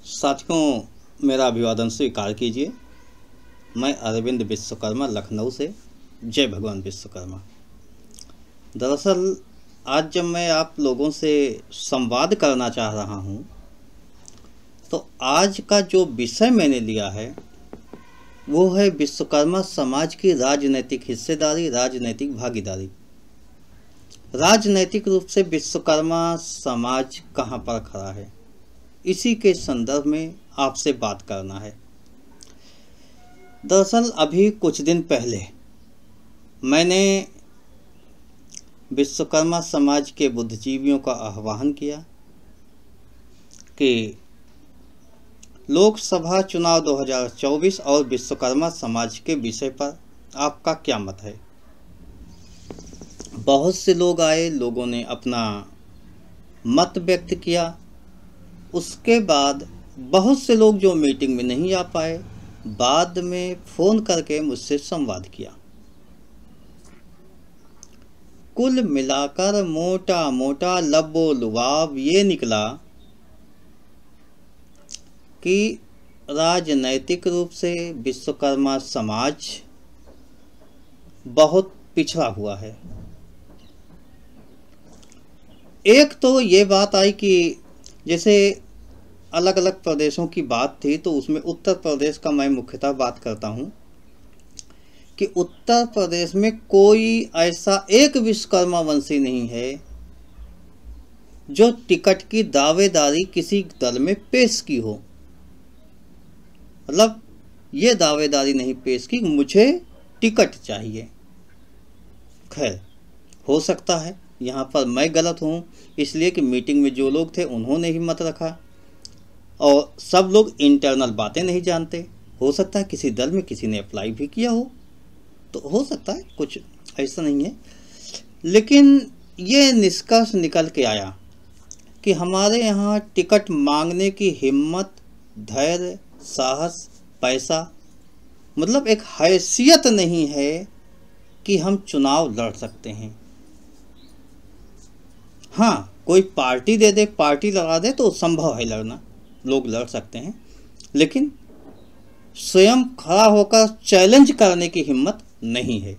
साथियों, मेरा अभिवादन स्वीकार कीजिए। मैं अरविंद विश्वकर्मा लखनऊ से। जय भगवान विश्वकर्मा। दरअसल आज जब मैं आप लोगों से संवाद करना चाह रहा हूँ तो आज का जो विषय मैंने लिया है वो है विश्वकर्मा समाज की राजनैतिक हिस्सेदारी, राजनैतिक भागीदारी। राजनैतिक रूप से विश्वकर्मा समाज कहाँ पर खड़ा है, इसी के संदर्भ में आपसे बात करना है। दरअसल अभी कुछ दिन पहले मैंने विश्वकर्मा समाज के बुद्धिजीवियों का आह्वान किया कि लोकसभा चुनाव 2024 और विश्वकर्मा समाज के विषय पर आपका क्या मत है। बहुत से लोग आए, लोगों ने अपना मत व्यक्त किया। उसके बाद बहुत से लोग जो मीटिंग में नहीं आ पाए, बाद में फ़ोन करके मुझसे संवाद किया। कुल मिलाकर मोटा मोटा लबो लुभाव ये निकला कि राजनैतिक रूप से विश्वकर्मा समाज बहुत पिछड़ा हुआ है। एक तो ये बात आई कि जैसे अलग अलग प्रदेशों की बात थी, तो उसमें उत्तर प्रदेश का मैं मुख्यतः बात करता हूँ कि उत्तर प्रदेश में कोई ऐसा एक विश्वकर्मा वंशी नहीं है जो टिकट की दावेदारी किसी दल में पेश की हो। मतलब ये दावेदारी नहीं पेश की मुझे टिकट चाहिए। खैर, हो सकता है यहाँ पर मैं गलत हूँ, इसलिए कि मीटिंग में जो लोग थे उन्होंने ही मत रखा और सब लोग इंटरनल बातें नहीं जानते। हो सकता है किसी दल में किसी ने अप्लाई भी किया हो, तो हो सकता है, कुछ ऐसा नहीं है। लेकिन ये निष्कर्ष निकल के आया कि हमारे यहाँ टिकट मांगने की हिम्मत, धैर्य, साहस, पैसा, मतलब एक हैसियत नहीं है कि हम चुनाव लड़ सकते हैं। हाँ, कोई पार्टी दे दे, पार्टी लगा दे तो संभव है लड़ना, लोग लड़ सकते हैं। लेकिन स्वयं खड़ा होकर चैलेंज करने की हिम्मत नहीं है।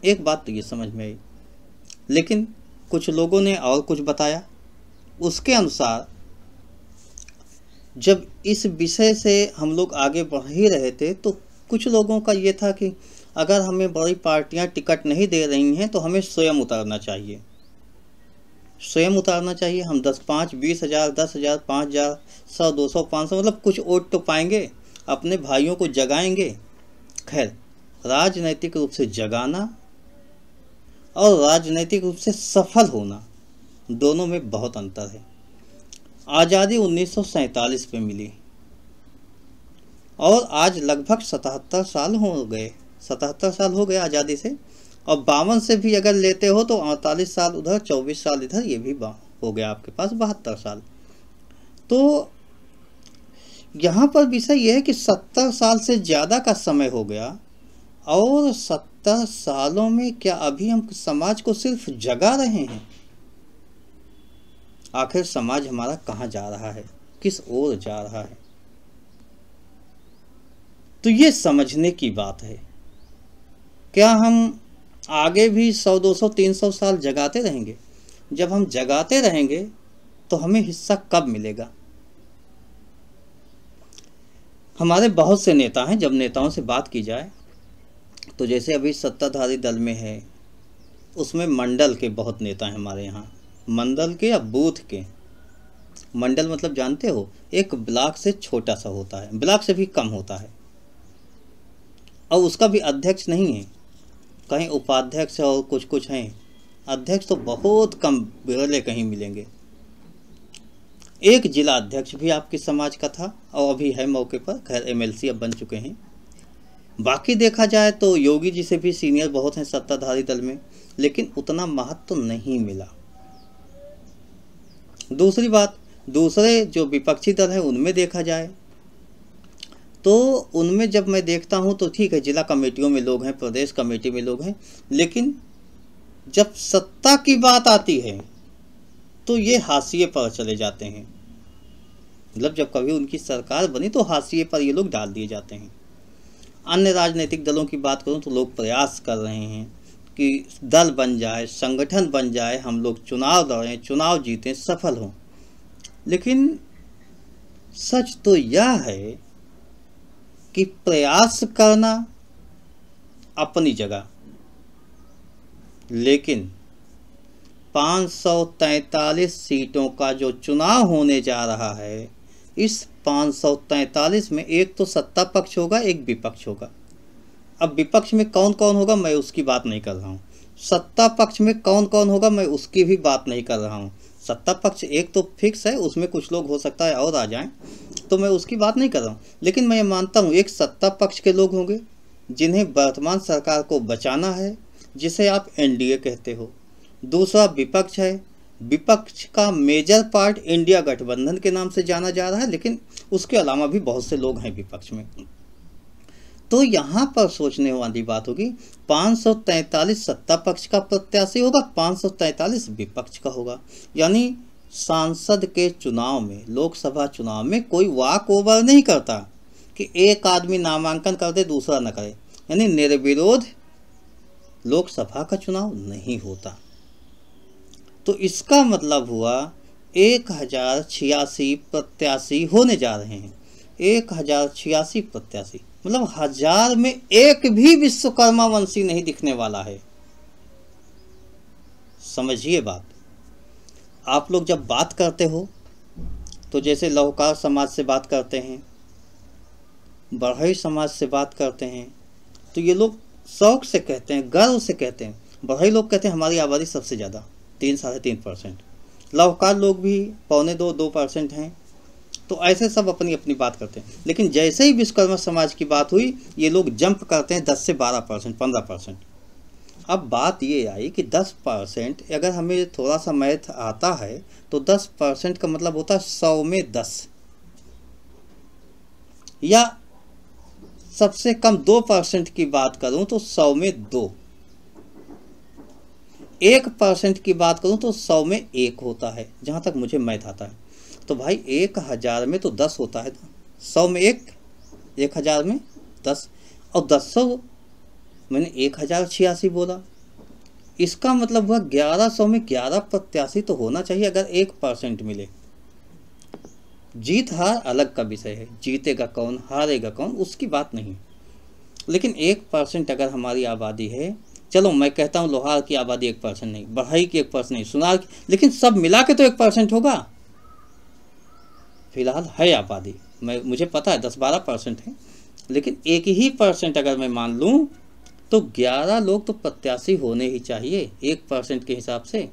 एक बात तो ये समझ में आई। लेकिन कुछ लोगों ने और कुछ बताया। उसके अनुसार जब इस विषय से हम लोग आगे बढ़ ही रहे थे तो कुछ लोगों का ये था कि अगर हमें बड़ी पार्टियां टिकट नहीं दे रही हैं तो हमें स्वयं उतारना चाहिए। स्वयं उतारना चाहिए। हम 10, 5, 20 हज़ार, 10 हज़ार, 5 हज़ार, 100, 200, 500, मतलब कुछ वोट तो पाएंगे, अपने भाइयों को जगाएंगे। खैर, राजनैतिक रूप से जगाना और राजनैतिक रूप से सफल होना, दोनों में बहुत अंतर है। आज़ादी 1947 में मिली और आज लगभग 77 साल हो गए। 77 साल हो गए आज़ादी से, और 52 से भी अगर लेते हो तो 48 साल उधर, 24 साल इधर, ये भी हो गया आपके पास 72 साल। तो यहाँ पर विषय यह है कि 70 साल से ज़्यादा का समय हो गया, और 70 सालों में क्या अभी हम समाज को सिर्फ जगा रहे हैं? आखिर समाज हमारा कहाँ जा रहा है, किस ओर जा रहा है? तो ये समझने की बात है। क्या हम आगे भी 100, 200, 300 साल जगाते रहेंगे? जब हम जगाते रहेंगे तो हमें हिस्सा कब मिलेगा? हमारे बहुत से नेता हैं। जब नेताओं से बात की जाए तो जैसे अभी सत्ताधारी दल में है, उसमें मंडल के बहुत नेता हैं हमारे यहाँ। मंडल के या बूथ के। मंडल मतलब जानते हो, एक ब्लॉक से छोटा सा होता है, ब्लॉक से भी कम होता है, और उसका भी अध्यक्ष नहीं है, कहीं उपाध्यक्ष और कुछ हैं। अध्यक्ष तो बहुत कम, बिरले कहीं मिलेंगे। एक जिला अध्यक्ष भी आपके समाज का था और अभी है मौके पर, खैर एमएलसी अब बन चुके हैं। बाकी देखा जाए तो योगी जी से भी सीनियर बहुत हैं सत्ताधारी दल में, लेकिन उतना महत्व तो नहीं मिला। दूसरी बात, दूसरे जो विपक्षी दल है उनमें देखा जाए तो उनमें जब मैं देखता हूं तो ठीक है, जिला कमेटियों में लोग हैं, प्रदेश कमेटी में लोग हैं, लेकिन जब सत्ता की बात आती है तो ये हाशिए पर चले जाते हैं। मतलब जब कभी उनकी सरकार बनी तो हाशिए पर ये लोग डाल दिए जाते हैं। अन्य राजनीतिक दलों की बात करूं तो लोग प्रयास कर रहे हैं कि दल बन जाए, संगठन बन जाए, हम लोग चुनाव लड़ें, चुनाव जीतें, सफल हों। लेकिन सच तो यह है कि प्रयास करना अपनी जगह, लेकिन 543 सीटों का जो चुनाव होने जा रहा है, इस 543 में एक तो सत्ता पक्ष होगा, एक विपक्ष होगा। अब विपक्ष में कौन कौन होगा मैं उसकी बात नहीं कर रहा हूँ, सत्ता पक्ष में कौन कौन होगा मैं उसकी भी बात नहीं कर रहा हूँ। सत्ता पक्ष एक तो फिक्स है, उसमें कुछ लोग हो सकता है और आ जाएं, तो मैं उसकी बात नहीं कर रहा हूँ। लेकिन मैं ये मानता हूँ एक सत्ता पक्ष के लोग होंगे जिन्हें वर्तमान सरकार को बचाना है, जिसे आप एनडीए कहते हो। दूसरा विपक्ष है, विपक्ष का मेजर पार्ट इंडिया गठबंधन के नाम से जाना जा रहा है, लेकिन उसके अलावा भी बहुत से लोग हैं विपक्ष में। तो यहाँ पर सोचने वाली बात होगी, 543 सत्ता पक्ष का प्रत्याशी होगा, 543 विपक्ष का होगा। यानी सांसद के चुनाव में, लोकसभा चुनाव में कोई वॉक ओवर नहीं करता कि एक आदमी नामांकन कर दे दूसरा न करे, यानी निर्विरोध लोकसभा का चुनाव नहीं होता। तो इसका मतलब हुआ 1086 प्रत्याशी होने जा रहे हैं। 1086 प्रत्याशी मतलब 1000 में एक भी विश्वकर्मा वंशी नहीं दिखने वाला है। समझिए बात। आप लोग जब बात करते हो तो जैसे लौहकार समाज से बात करते हैं, बढ़ई समाज से बात करते हैं, तो ये लोग शौक से कहते हैं, गर्व से कहते हैं। बढ़ई लोग कहते हैं हमारी आबादी सबसे ज़्यादा 3-3.5%, लौहकार लोग भी 2.25% हैं। तो ऐसे सब अपनी अपनी बात करते हैं। लेकिन जैसे ही विश्वकर्मा समाज की बात हुई, ये लोग जंप करते हैं 10 से 12%, 15%। अब बात ये आई कि 10%, अगर हमें थोड़ा सा मैथ आता है तो 10% का मतलब होता है 100 में 10, या सबसे कम 2% की बात करूं तो 100 में 2, 1% की बात करूं तो 100 में 1 होता है, जहां तक मुझे मैथ आता है। तो भाई 1000 में तो 10 होता है, 100 में 1, 1000 में 10, और 10 मैंने 1086 बोला। इसका मतलब हुआ 1100 में 11 प्रत्याशी तो होना चाहिए अगर 1% मिले। जीत हार अलग का विषय है, जीतेगा कौन हारेगा कौन उसकी बात नहीं, लेकिन 1% अगर हमारी आबादी है, चलो मैं कहता हूँ लोहार की आबादी 1% नहीं, बढ़ई की 1% नहीं, सुनार की, लेकिन सब मिला के तो 1% होगा। फिलहाल है आबादी, मुझे पता है 10-12% है, लेकिन 1% अगर मैं मान लूँ तो 11 लोग तो प्रत्याशी होने ही चाहिए 1% के हिसाब से,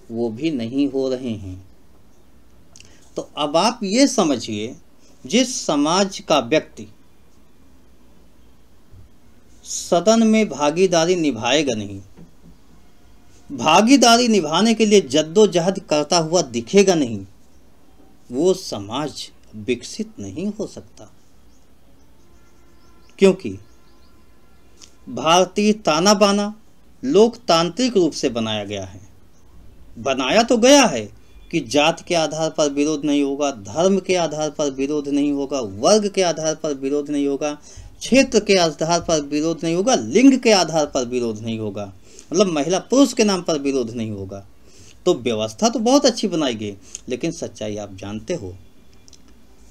वो भी नहीं हो रहे हैं। तो अब आप ये समझिए, जिस समाज का व्यक्ति सदन में भागीदारी निभाएगा नहीं, भागीदारी निभाने के लिए जद्दोजहद करता हुआ दिखेगा नहीं, वो समाज विकसित नहीं हो सकता। क्योंकि भारतीय ताना बाना लोकतांत्रिक रूप से बनाया गया है। बनाया तो गया है कि जाति के आधार पर विरोध नहीं होगा, धर्म के आधार पर विरोध नहीं होगा, वर्ग के आधार पर विरोध नहीं होगा, क्षेत्र के आधार पर विरोध नहीं होगा, लिंग के आधार पर विरोध नहीं होगा, मतलब महिला पुरुष के नाम पर विरोध नहीं होगा। तो व्यवस्था तो बहुत अच्छी बनाई गई, लेकिन सच्चाई आप जानते हो,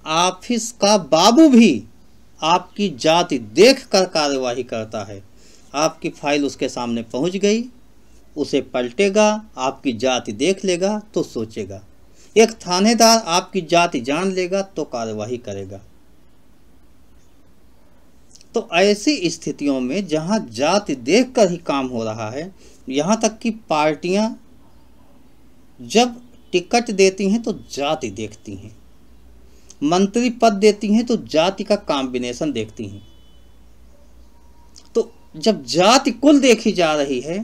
ऑफिस का बाबू भी आपकी जाति देखकर कार्यवाही करता है। आपकी फाइल उसके सामने पहुंच गई, उसे पलटेगा, आपकी जाति देख लेगा तो सोचेगा। एक थानेदार आपकी जाति जान लेगा तो कार्यवाही करेगा। तो ऐसी स्थितियों में जहां जाति देखकर ही काम हो रहा है, यहां तक कि पार्टियां जब टिकट देती हैं तो जाति देखती हैं, मंत्री पद देती हैं तो जाति का कॉम्बिनेशन देखती हैं। तो जब जाति कुल देखी जा रही है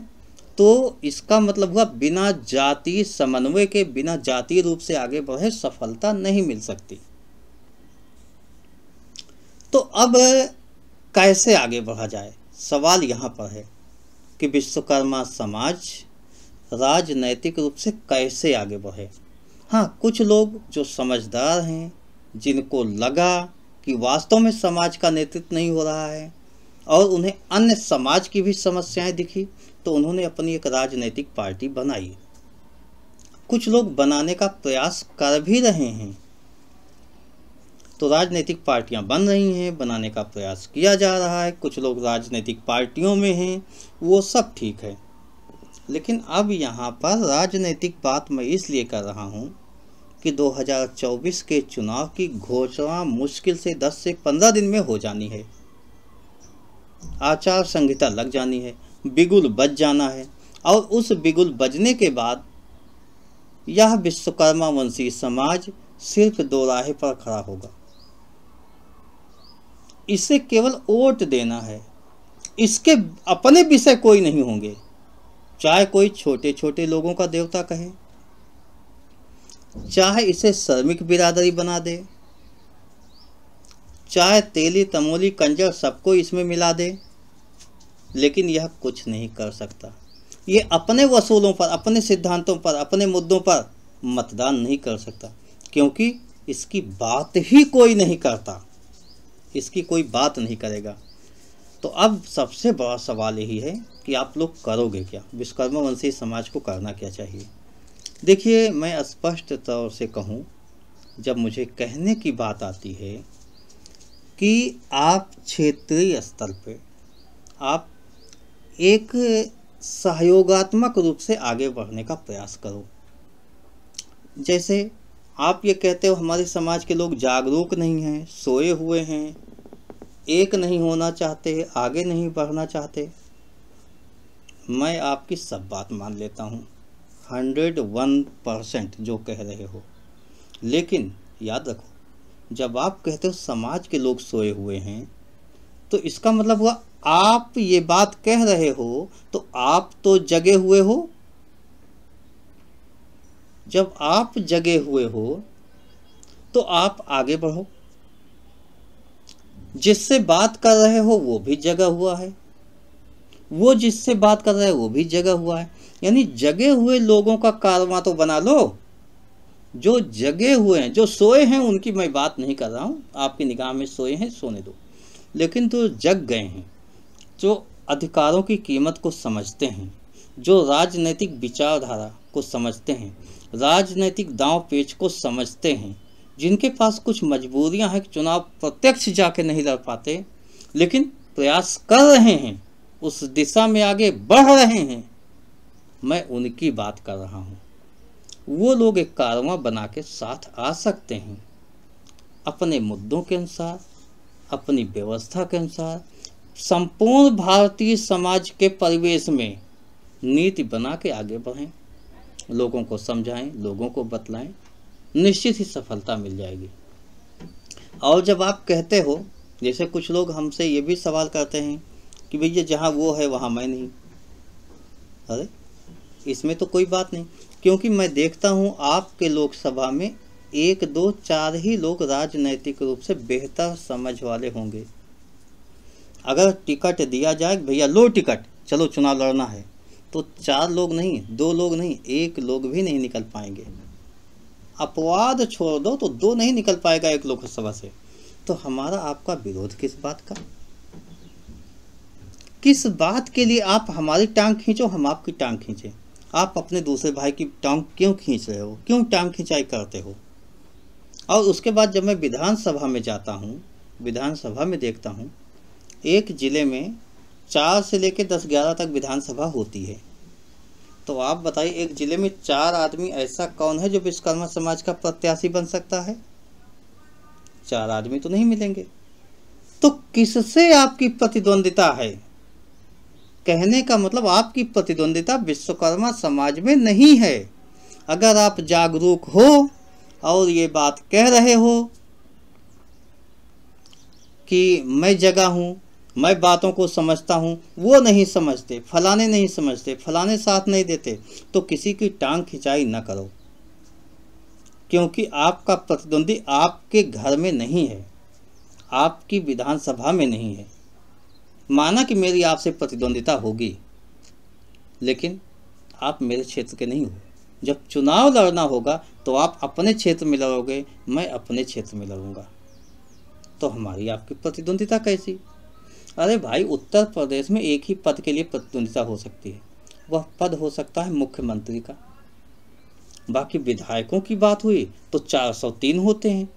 तो इसका मतलब हुआ बिना जाति समन्वय के, बिना जातीय रूप से आगे बढ़े सफलता नहीं मिल सकती। तो अब कैसे आगे बढ़ा जाए, सवाल यहाँ पर है कि विश्वकर्मा समाज राजनैतिक रूप से कैसे आगे बढ़े। हाँ, कुछ लोग जो समझदार हैं, जिनको लगा कि वास्तव में समाज का नेतृत्व नहीं हो रहा है और उन्हें अन्य समाज की भी समस्याएं दिखी, तो उन्होंने अपनी एक राजनीतिक पार्टी बनाई। कुछ लोग बनाने का प्रयास कर भी रहे हैं, तो राजनीतिक पार्टियां बन रही हैं, बनाने का प्रयास किया जा रहा है, कुछ लोग राजनीतिक पार्टियों में हैं, वो सब ठीक है। लेकिन अब यहाँ पर राजनीतिक बात मैं इसलिए कर रहा हूँ कि 2024 के चुनाव की घोषणा मुश्किल से 10 से 15 दिन में हो जानी है, आचार संहिता लग जानी है, बिगुल बज जाना है, और उस बिगुल बजने के बाद यह विश्वकर्मा वंशी समाज सिर्फ दो राह पर खड़ा होगा। इसे केवल वोट देना है, इसके अपने विषय कोई नहीं होंगे, चाहे कोई छोटे छोटे लोगों का देवता कहे, चाहे इसे श्रमिक बिरादरी बना दे, चाहे तेली तमोली कंजर सबको इसमें मिला दे, लेकिन यह कुछ नहीं कर सकता। ये अपने वसूलों पर, अपने सिद्धांतों पर, अपने मुद्दों पर मतदान नहीं कर सकता, क्योंकि इसकी बात ही कोई नहीं करता, इसकी कोई बात नहीं करेगा। तो अब सबसे बड़ा सवाल यही है कि आप लोग करोगे क्या, विश्वकर्मा वंशी समाज को करना क्या चाहिए। देखिए, मैं स्पष्ट तौर से कहूँ, जब मुझे कहने की बात आती है कि आप क्षेत्रीय स्तर पे आप एक सहयोगात्मक रूप से आगे बढ़ने का प्रयास करो। जैसे आप ये कहते हो हमारे समाज के लोग जागरूक नहीं हैं, सोए हुए हैं, एक नहीं होना चाहते, आगे नहीं बढ़ना चाहते। मैं आपकी सब बात मान लेता हूँ, 101% जो कह रहे हो, लेकिन याद रखो, जब आप कहते हो समाज के लोग सोए हुए हैं, तो इसका मतलब हुआ आप ये बात कह रहे हो तो आप तो जगे हुए हो। जब आप जगे हुए हो तो आप आगे बढ़ो, जिससे बात कर रहे हो वो भी जगा हुआ है, वो जिससे बात कर रहा है वो भी जगा हुआ है, यानी जगे हुए लोगों का कारवां तो बना लो। जो जगे हुए हैं, जो सोए हैं, उनकी मैं बात नहीं कर रहा हूँ, आपकी निगाह में सोए हैं, सोने दो। लेकिन जो जग गए हैं, जो अधिकारों की कीमत को समझते हैं, जो राजनीतिक विचारधारा को समझते हैं, राजनीतिक दांव पेच को समझते हैं, जिनके पास कुछ मजबूरियां हैं, चुनाव प्रत्यक्ष जाके नहीं लड़ पाते, लेकिन प्रयास कर रहे हैं, उस दिशा में आगे बढ़ रहे हैं, मैं उनकी बात कर रहा हूँ। वो लोग एक कारवां बना के साथ आ सकते हैं, अपने मुद्दों के अनुसार, अपनी व्यवस्था के अनुसार, संपूर्ण भारतीय समाज के परिवेश में नीति बना के आगे बढ़ें, लोगों को समझाएं, लोगों को बतलाएं, निश्चित ही सफलता मिल जाएगी। और जब आप कहते हो, जैसे कुछ लोग हमसे ये भी सवाल करते हैं कि भैया जहाँ वो है वहाँ मैं नहीं, अरे इसमें तो कोई बात नहीं, क्योंकि मैं देखता हूँ आपके लोकसभा में 1, 2, 4 ही लोग राजनैतिक रूप से बेहतर समझ वाले होंगे। अगर टिकट दिया जाए, भैया लो टिकट, चलो चुनाव लड़ना है, तो 4 लोग नहीं, 2 लोग नहीं, 1 लोग भी नहीं निकल पाएंगे। अपवाद छोड़ दो तो 2 नहीं निकल पाएगा एक लोकसभा से। तो हमारा आपका विरोध किस बात का, किस बात के लिए आप हमारी टांग खींचो, हम आपकी टांग खींचे। आप अपने दूसरे भाई की टांग क्यों खींच रहे हो, क्यों टांग खिंचाई करते हो। और उसके बाद जब मैं विधानसभा में जाता हूँ, विधानसभा में देखता हूँ, एक ज़िले में 4 से लेकर 10-11 तक विधानसभा होती है। तो आप बताइए, एक ज़िले में 4 आदमी ऐसा कौन है जो विश्वकर्मा समाज का प्रत्याशी बन सकता है? 4 आदमी तो नहीं मिलेंगे। तो किससे आपकी प्रतिद्वंदिता है? कहने का मतलब आपकी प्रतिद्वंदिता विश्वकर्मा समाज में नहीं है। अगर आप जागरूक हो और ये बात कह रहे हो कि मैं जगा हूँ, मैं बातों को समझता हूँ, वो नहीं समझते, फलाने नहीं समझते, फलाने साथ नहीं देते, तो किसी की टांग खिंचाई न करो, क्योंकि आपका प्रतिद्वंदी आपके घर में नहीं है, आपकी विधानसभा में नहीं है। माना कि मेरी आपसे प्रतिद्वंदिता होगी, लेकिन आप मेरे क्षेत्र के नहीं हो, जब चुनाव लड़ना होगा तो आप अपने क्षेत्र में लड़ोगे, मैं अपने क्षेत्र में लड़ूंगा, तो हमारी आपकी प्रतिद्वंदिता कैसी? अरे भाई, उत्तर प्रदेश में एक ही पद के लिए प्रतिद्वंदिता हो सकती है, वह पद हो सकता है मुख्यमंत्री का। बाकी विधायकों की बात हुई तो 403 होते हैं,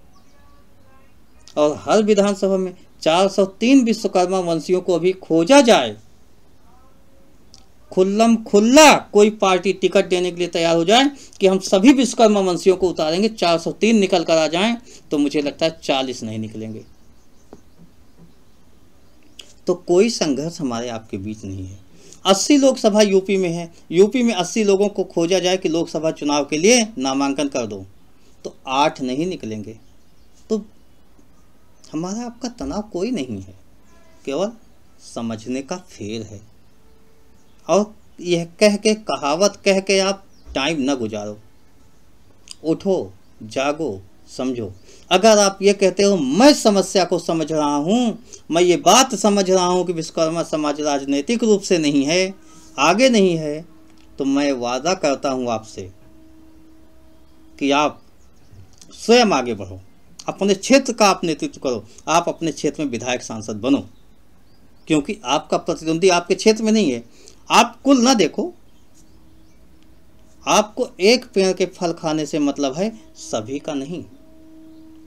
और हर विधानसभा में 403 विश्वकर्मा वंशियों को अभी खोजा जाए, खुल्लम खुल्ला कोई पार्टी टिकट देने के लिए तैयार हो जाए कि हम सभी विश्वकर्मा वंशियों को उतारेंगे, 403 निकल कर आ जाएं, तो मुझे लगता है 40 नहीं निकलेंगे। तो कोई संघर्ष हमारे आपके बीच नहीं है। 80 लोकसभा यूपी में है, यूपी में 80 लोगों को खोजा जाए कि लोकसभा चुनाव के लिए नामांकन कर दो, तो 8 नहीं निकलेंगे। तो हमारा आपका तनाव कोई नहीं है, केवल समझने का फेर है। और यह कह के, कहावत कह के आप टाइम न गुजारो, उठो, जागो, समझो। अगर आप ये कहते हो मैं समस्या को समझ रहा हूँ, मैं ये बात समझ रहा हूँ कि विश्वकर्मा समाज राजनीतिक रूप से नहीं है, आगे नहीं है, तो मैं वादा करता हूँ आपसे कि आप स्वयं आगे बढ़ो, अपने क्षेत्र का आप नेतृत्व करो, आप अपने क्षेत्र में विधायक सांसद बनो, क्योंकि आपका प्रतिद्वंदी आपके क्षेत्र में नहीं है। आप कुल ना देखो, आपको एक पेड़ के फल खाने से मतलब है, सभी का नहीं,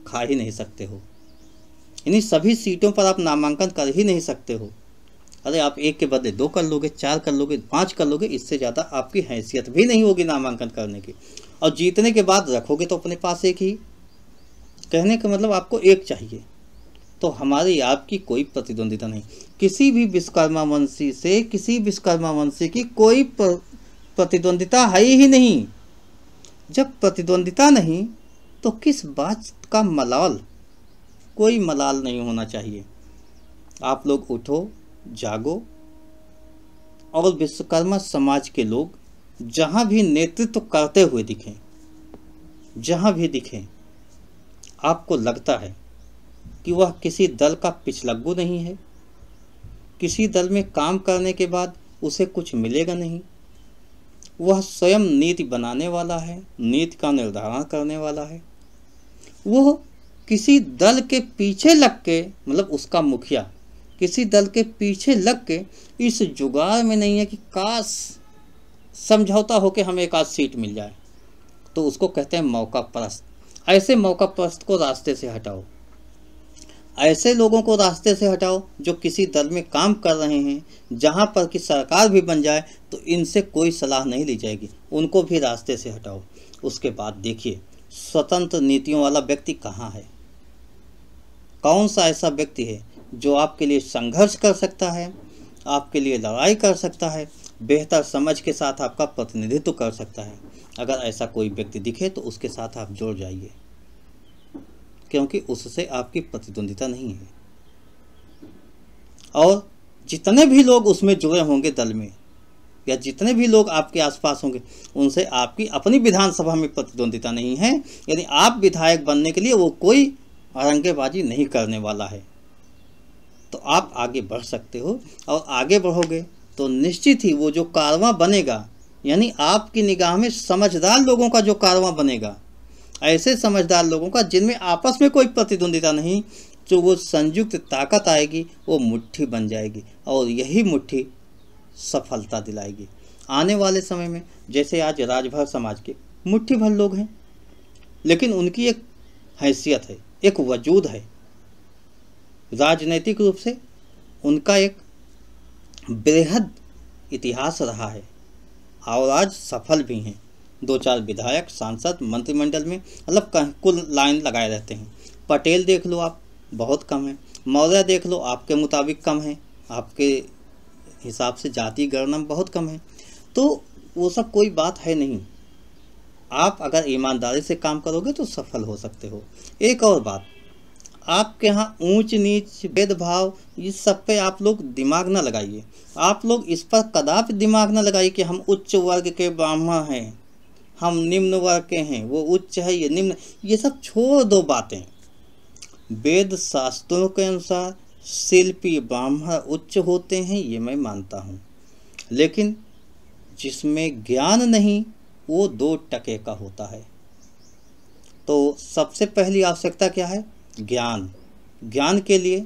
खा ही नहीं सकते हो। इन्हीं सभी सीटों पर आप नामांकन कर ही नहीं सकते हो। अरे आप एक के बदले 2 कर लोगे, 4 कर लोगे, 5 कर लोगे, इससे ज़्यादा आपकी हैसियत भी नहीं होगी नामांकन करने की। और जीतने के बाद रखोगे तो अपने पास एक ही, कहने का मतलब आपको एक चाहिए। तो हमारी आपकी कोई प्रतिद्वंदिता नहीं, किसी भी विश्वकर्मा वंशी से, किसी विश्वकर्मा वंशी की कोई प्रतिद्वंदिता है ही नहीं। जब प्रतिद्वंदिता नहीं तो किस बात का मलाल? कोई मलाल नहीं होना चाहिए। आप लोग उठो, जागो, और विश्वकर्मा समाज के लोग जहाँ भी नेतृत्व करते हुए दिखें, जहाँ भी दिखें, आपको लगता है कि वह किसी दल का पिछलग्गू नहीं है, किसी दल में काम करने के बाद उसे कुछ मिलेगा नहीं, वह स्वयं नीति बनाने वाला है, नीति का निर्धारण करने वाला है, वह किसी दल के पीछे लग के, मतलब उसका मुखिया किसी दल के पीछे लग के इस जुगाड़ में नहीं है कि काश समझौता हो के हमें एक आध सीट मिल जाए, तो उसको कहते हैं मौका परस्त। ऐसे मौका परस्त को रास्ते से हटाओ, ऐसे लोगों को रास्ते से हटाओ जो किसी दल में काम कर रहे हैं, जहां पर कि सरकार भी बन जाए तो इनसे कोई सलाह नहीं ली जाएगी, उनको भी रास्ते से हटाओ। उसके बाद देखिए स्वतंत्र नीतियों वाला व्यक्ति कहाँ है, कौन सा ऐसा व्यक्ति है जो आपके लिए संघर्ष कर सकता है, आपके लिए लड़ाई कर सकता है, बेहतर समझ के साथ आपका प्रतिनिधित्व कर सकता है। अगर ऐसा कोई व्यक्ति दिखे तो उसके साथ आप जुड़ जाइए, क्योंकि उससे आपकी प्रतिद्वंदिता नहीं है। और जितने भी लोग उसमें जुड़े होंगे दल में, या जितने भी लोग आपके आसपास होंगे, उनसे आपकी अपनी विधानसभा में प्रतिद्वंदिता नहीं है। यानी आप विधायक बनने के लिए वो कोई अरंगेबाजी नहीं करने वाला है, तो आप आगे बढ़ सकते हो। और आगे बढ़ोगे तो निश्चित ही वो जो कारवां बनेगा, यानी आपकी निगाह में समझदार लोगों का जो कारवां बनेगा, ऐसे समझदार लोगों का जिनमें आपस में कोई प्रतिद्वंदिता नहीं, जो वो संयुक्त ताकत आएगी, वो मुट्ठी बन जाएगी, और यही मुट्ठी सफलता दिलाएगी। आने वाले समय में जैसे आज राजभर समाज के मुट्ठी भर लोग हैं, लेकिन उनकी एक हैसियत है, एक वजूद है, राजनीतिक रूप से उनका एक बेहद इतिहास रहा है, और आज सफल भी हैं। 2-4 विधायक, सांसद, मंत्रिमंडल में, मतलब कुल लाइन लगाए रहते हैं। पटेल देख लो आप, बहुत कम है। मौर्य देख लो, आपके मुताबिक कम है, आपके हिसाब से जाति गणना बहुत कम है। तो वो सब कोई बात है नहीं, आप अगर ईमानदारी से काम करोगे तो सफल हो सकते हो। एक और बात, आपके यहाँ ऊंच नीच, भेदभाव, इस सब पे आप लोग दिमाग ना लगाइए। आप लोग इस पर कदापि दिमाग ना लगाइए कि हम उच्च वर्ग के ब्राह्मण हैं, हम निम्न वर्ग के हैं, वो उच्च है ये निम्न, ये सब छोड़ दो बातें। वेद शास्त्रों के अनुसार शिल्पी ब्राह्मण उच्च होते हैं, ये मैं मानता हूँ, लेकिन जिसमें ज्ञान नहीं वो 2 टके का होता है। तो सबसे पहली आवश्यकता क्या है? ज्ञान। ज्ञान के लिए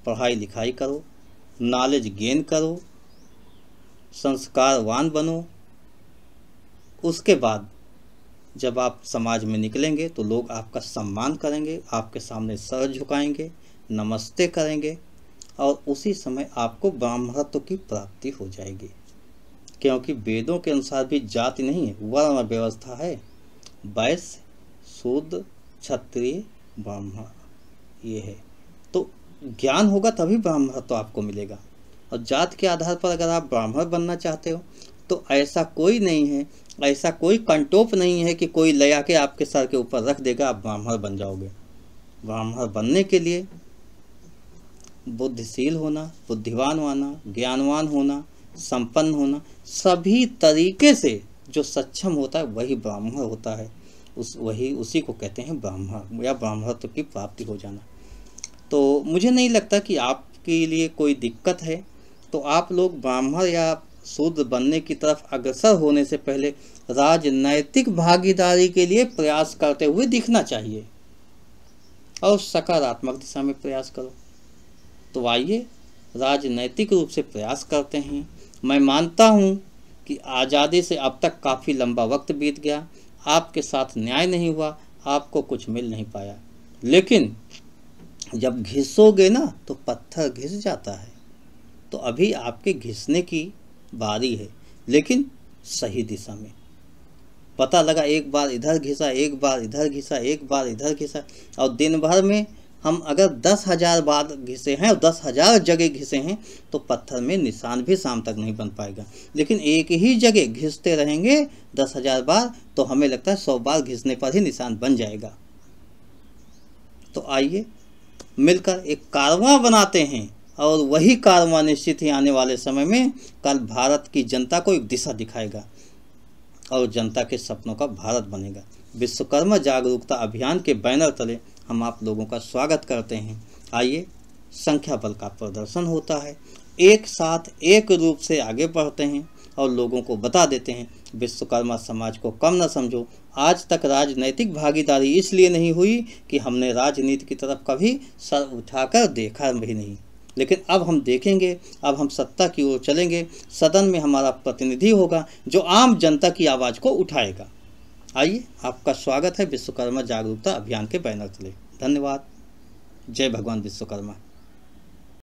पढ़ाई लिखाई करो, नॉलेज गेन करो, संस्कारवान बनो। उसके बाद जब आप समाज में निकलेंगे तो लोग आपका सम्मान करेंगे, आपके सामने सर झुकाएंगे, नमस्ते करेंगे, और उसी समय आपको ब्राह्मणत्व की प्राप्ति हो जाएगी। क्योंकि वेदों के अनुसार भी जाति नहीं है, वर्ण व्यवस्था है। वैश्य, शूद्र, क्षत्रिय, ब्राह्मण, ये है। तो ज्ञान होगा तभी ब्राह्मणत्व आपको मिलेगा। और जात के आधार पर अगर आप ब्राह्मण बनना चाहते हो तो ऐसा कोई नहीं है, ऐसा कोई कंटोप नहीं है कि कोई ले आके आपके सर के ऊपर रख देगा आप ब्राह्मण बन जाओगे। ब्राह्मण बनने के लिए बुद्धिशील होना, बुद्धिवान होना, ज्ञानवान होना, संपन्न होना, सभी तरीके से जो सक्षम होता है वही ब्राह्मण होता है। उसी को कहते हैं ब्राह्मण या ब्राह्मणत्व की प्राप्ति हो जाना। तो मुझे नहीं लगता कि आपके लिए कोई दिक्कत है। तो आप लोग ब्राह्मण या शूद्र बनने की तरफ अग्रसर होने से पहले राजनैतिक भागीदारी के लिए प्रयास करते हुए दिखना चाहिए और सकारात्मक दिशा में प्रयास करो। तो आइए राजनैतिक रूप से प्रयास करते हैं। मैं मानता हूँ कि आज़ादी से अब तक काफ़ी लंबा वक्त बीत गया, आपके साथ न्याय नहीं हुआ, आपको कुछ मिल नहीं पाया, लेकिन जब घिसोगे ना तो पत्थर घिस जाता है। तो अभी आपके घिसने की बारी है, लेकिन सही दिशा में। पता लगा एक बार इधर घिसा, एक बार इधर घिसा, एक बार इधर घिसा, और दिन भर में हम अगर 10,000 बार घिसे हैं और 10,000 जगह घिसे हैं तो पत्थर में निशान भी शाम तक नहीं बन पाएगा। लेकिन एक ही जगह घिसते रहेंगे 10,000 बार तो हमें लगता है 100 बार घिसने पर ही निशान बन जाएगा। तो आइए मिलकर एक कारवां बनाते हैं, और वही कारवां निश्चित ही आने वाले समय में कल भारत की जनता को एक दिशा दिखाएगा और जनता के सपनों का भारत बनेगा। विश्वकर्मा जागरूकता अभियान के बैनर तले हम आप लोगों का स्वागत करते हैं। आइए, संख्या बल का प्रदर्शन होता है, एक साथ एक रूप से आगे बढ़ते हैं और लोगों को बता देते हैं विश्वकर्मा समाज को कम न समझो। आज तक राजनैतिक भागीदारी इसलिए नहीं हुई कि हमने राजनीति की तरफ कभी सर उठाकर देखा भी नहीं, लेकिन अब हम देखेंगे, अब हम सत्ता की ओर चलेंगे। सदन में हमारा प्रतिनिधि होगा जो आम जनता की आवाज़ को उठाएगा। आइए, आपका स्वागत है विश्वकर्मा जागरूकता अभियान के बैनर तले। धन्यवाद। जय भगवान विश्वकर्मा।